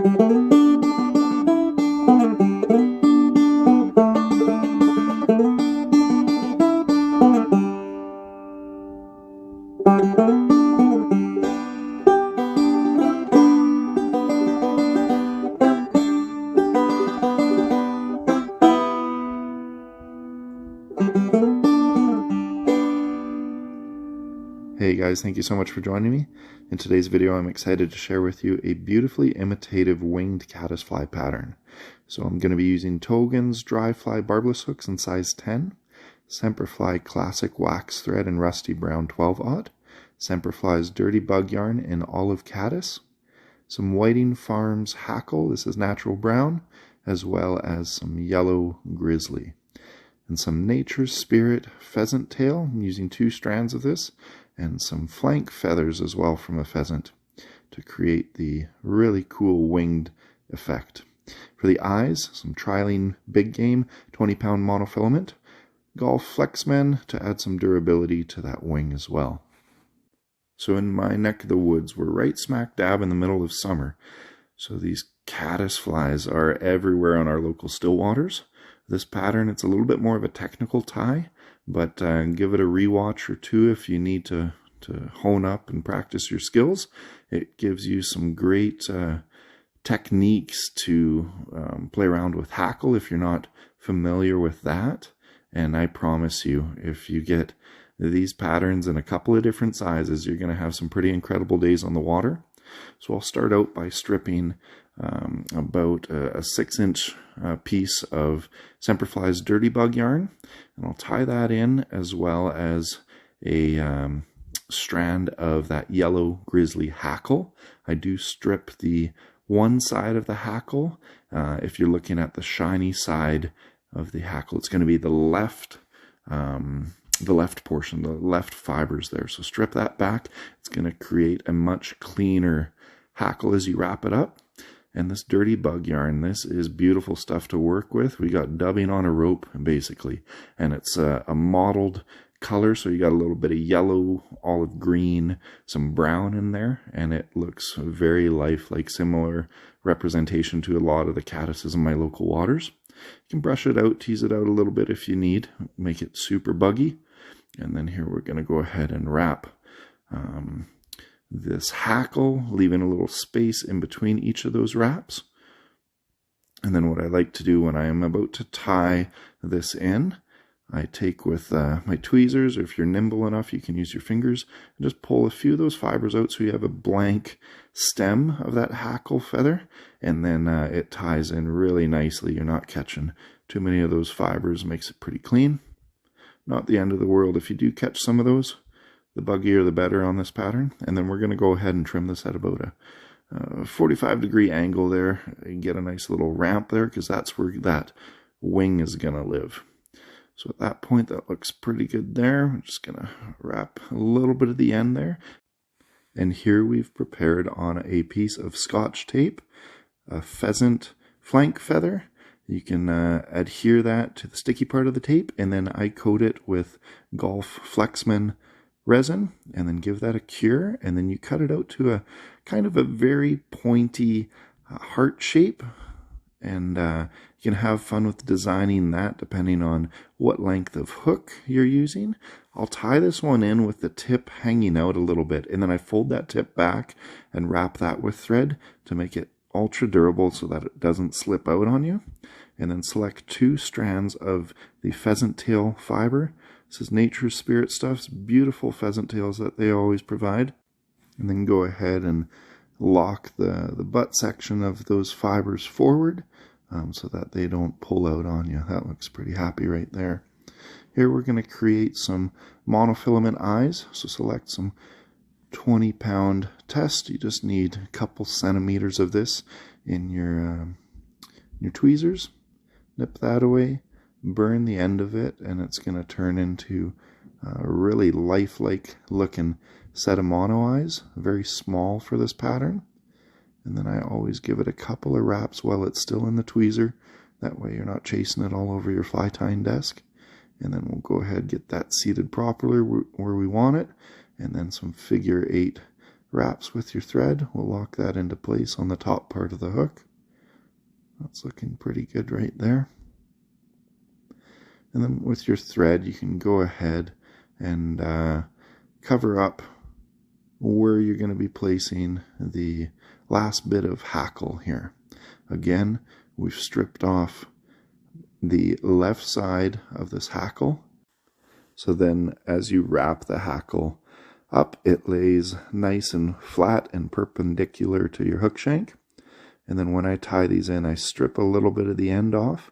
Hey guys, thank you so much for joining me. In today's video, I'm excited to share with you a beautifully imitative winged caddisfly pattern. So I'm going to be using Togen's dry fly barbless hooks in size 10, Semperfli classic wax thread in rusty brown 12-aught, Semperfli's dirty bug yarn in olive caddis, some Whiting Farms hackle, this is natural brown, as well as some yellow grizzly, and some Nature's Spirit pheasant tail. I'm using 2 strands of this, and some flank feathers as well from a pheasant to create the really cool winged effect. For the eyes, some Trilene Big Game 20-pound monofilament, Golf Flexmen to add some durability to that wing as well. So in my neck of the woods, we're right smack dab in the middle of summer. So these caddisflies are everywhere on our local stillwaters. This pattern, it's a little bit more of a technical tie, but give it a rewatch or 2 if you need to hone up and practice your skills. It gives you some great techniques to play around with hackle if you're not familiar with that. And I promise you, if you get these patterns in a couple of different sizes, you're going to have some pretty incredible days on the water. So I'll start out by stripping about a 6-inch piece of Semperfli's dirty bug yarn, and I'll tie that in as well as a strand of that yellow grizzly hackle. I do strip the one side of the hackle. If you're looking at the shiny side of the hackle, it's going to be the left portion, the left fibers there. So strip that back. It's going to create a much cleaner hackle as you wrap it up. And this dirty bug yarn, this is beautiful stuff to work with. We got dubbing on a rope, basically. And it's a mottled color, so you got a little bit of yellow, olive green, some brown in there. And it looks very lifelike, similar representation to a lot of the caddises in my local waters. You can brush it out, tease it out a little bit if you need, make it super buggy. And then here we're going to go ahead and wrap this hackle, leaving a little space in between each of those wraps. And then what I like to do when I am about to tie this in, I take with my tweezers, or if you're nimble enough, you can use your fingers, and just pull a few of those fibers out so you have a blank stem of that hackle feather, and then it ties in really nicely. You're not catching too many of those fibers, makes it pretty clean. Not the end of the world if you do catch some of those. The buggier the better on this pattern. And then we're going to go ahead and trim this at about a 45-degree angle there. You get a nice little ramp there because that's where that wing is going to live. So at that point, that looks pretty good there. I'm just going to wrap a little bit of the end there. And here we've prepared on a piece of Scotch tape, a pheasant flank feather. You can adhere that to the sticky part of the tape, and then I coat it with Golf Flexmen resin, and then give that a cure, and then you cut it out to a kind of a very pointy heart shape, and you can have fun with designing that depending on what length of hook you're using. I'll tie this one in with the tip hanging out a little bit, and then I fold that tip back and wrap that with thread to make it ultra durable so that it doesn't slip out on you. And then select 2 strands of the pheasant tail fiber. This is Nature's Spirit stuff. It's beautiful pheasant tails that they always provide. And then go ahead and lock the butt section of those fibers forward so that they don't pull out on you. That looks pretty happy right there. Here we're going to create some monofilament eyes. So select some 20-pound test. You just need a couple centimeters of this in your tweezers. Nip that away, burn the end of it, and it's going to turn into a really lifelike looking set of mono eyes, very small for this pattern. And then I always give it a couple of wraps while it's still in the tweezer. That way you're not chasing it all over your fly tying desk. And then we'll go ahead and get that seated properly where we want it. And then some figure 8 wraps with your thread. We'll lock that into place on the top part of the hook. That's looking pretty good right there. And then with your thread, you can go ahead and cover up where you're going to be placing the last bit of hackle here. Again, we've stripped off the left side of this hackle. So then as you wrap the hackle up, it lays nice and flat and perpendicular to your hook shank. And then when I tie these in, I strip a little bit of the end off.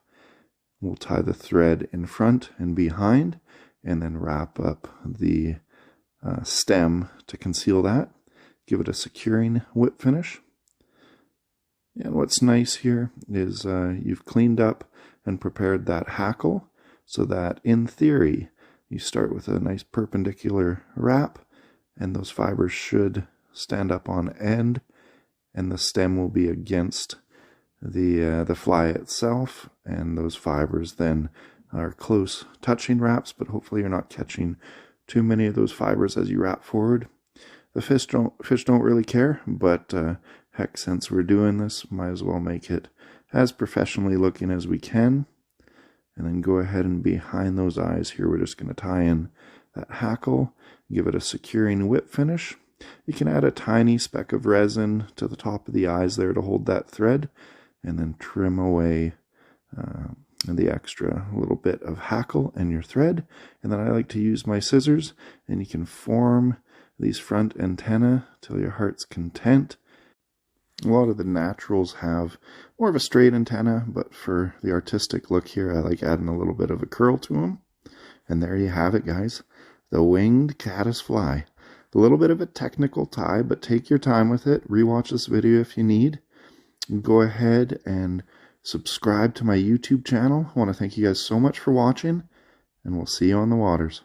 We'll tie the thread in front and behind, and then wrap up the stem to conceal that. Give it a securing whip finish. And what's nice here is you've cleaned up and prepared that hackle so that in theory you start with a nice perpendicular wrap, and those fibers should stand up on end, and the stem will be against the fly itself, and those fibers then are close touching wraps, but hopefully you're not catching too many of those fibers as you wrap forward. The fish don't really care, but heck, since we're doing this, might as well make it as professionally looking as we can. And then go ahead and behind those eyes here, we're just going to tie in that hackle, give it a securing whip finish. You can add a tiny speck of resin to the top of the eyes there to hold that thread, and then trim away the extra little bit of hackle and your thread. And then I like to use my scissors, and you can form these front antennae till your heart's content. A lot of the naturals have more of a straight antenna, but for the artistic look here, I like adding a little bit of a curl to them. And there you have it, guys. The winged caddisfly. A little bit of a technical tie, but take your time with it. Rewatch this video if you need. Go ahead and subscribe to my YouTube channel. I want to thank you guys so much for watching, and we'll see you on the waters.